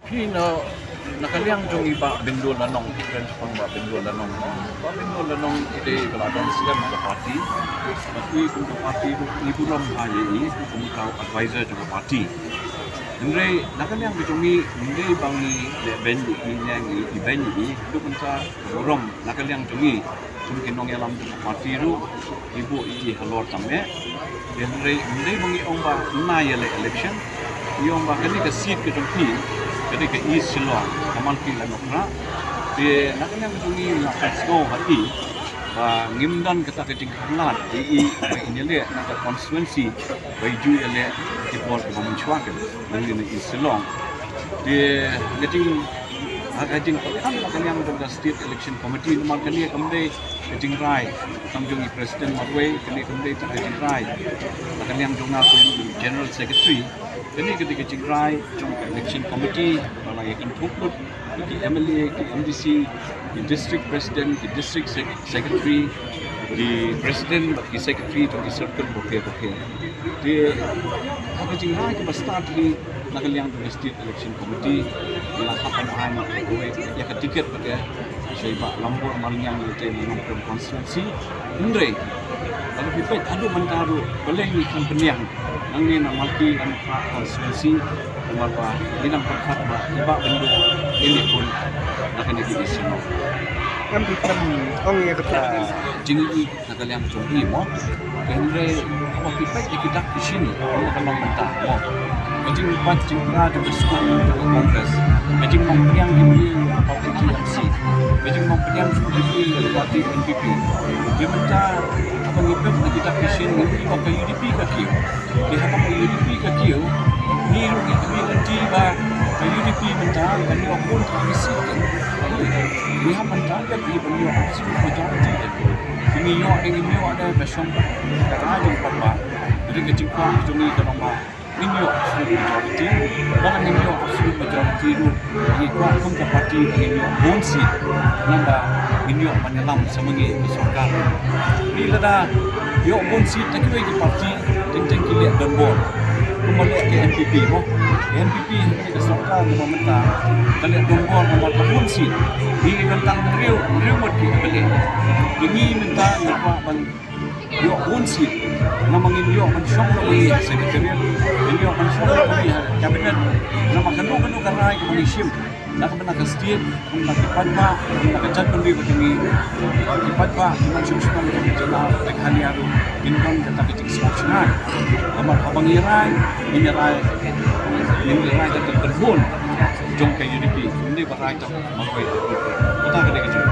Hino nakaliang jong iba Bindo lanong friends pang ba Bindo lanong. Ba Bindo lanong ide kaladan siya mga party. Tapi kung party ibu ram ai kung kau advisor jong party. Andre nakaliang bijongi hindi bangi ben yang event ini itu penca ram nakaliang jongi jong kinong yalam jong party ru ibu halor tamme. Andre hindi bangi omba election. Yung ba kani ka seat ke jong ni jadi ke East Silong, Malki-Laitumkhrah, di nakanya menjungi Laksgo hati, ngimdan kata keting kelat di ini le nak constituency baju le kipol kemencuakan dengan East Silong, di keting kan nakanya menjungi state election committee nakanya kembali keting rai, menjungi presiden Marway kembali keting rai, nakanya menjungi general secretary. Jadi ketika cingrai jom election committee kalau yang include di MLA, di MDC, di district president, di district secretary, di president, di secretary, di circle bokeh. Di kalau cingrai kita start di nakaliang di state election committee melakukan hanya gue ya ketiket pada saya lambur maliang itu menongkrong constituency. Andre kalau kita adu mentaru boleh ni kompeniang angin Malki-Laitumkhrah Constituency mengapa dinam perkat iba Bindo ini pun akan diisi mo kan bukan ong ya kata jingi nakaliang jongi mo kendre apa kita kita di sini kalau mentah mo majing pat jingra di school kongres majing mengpiang di parti TMC majing mengpiang di parti NPP dia minta apa ngipet kita di sini apa UDP kakiu dia apa UDP kakiu ni nanti ba UDP mentang kan ni pun komisi kan ni ha mentang kan ni beliau absolute majority kan ini yo ada besom kata jeng papa jadi kecil Kwah ni kan nombor ini yo absolute majority bahkan ini yo absolute majority tu ni Kwah pun ke parti ini yo bonsi nambah ini yo menyelam semengi bersokar ni lada yo bonsi tak kira di parti teng kilik dan bol kembali ke MPP mo MPP ke sokar di pemerintah kalian dongkol nomor bonsi ini tentang riu mod ke kembali ini minta apa ban yo bonsi namangin yo mensyok lagi sekretariat ini yo mensyok lagi kabinet nama kanu karai ke Malaysia nak benar ke state nak dipadma nak cat pendi begini dipadma cuma susun jenah rekhani aru inkan kata kecil semaksimal amar abang irai ini rai kata terbun jom ke UDP ini berai tak makwai kita kena kecil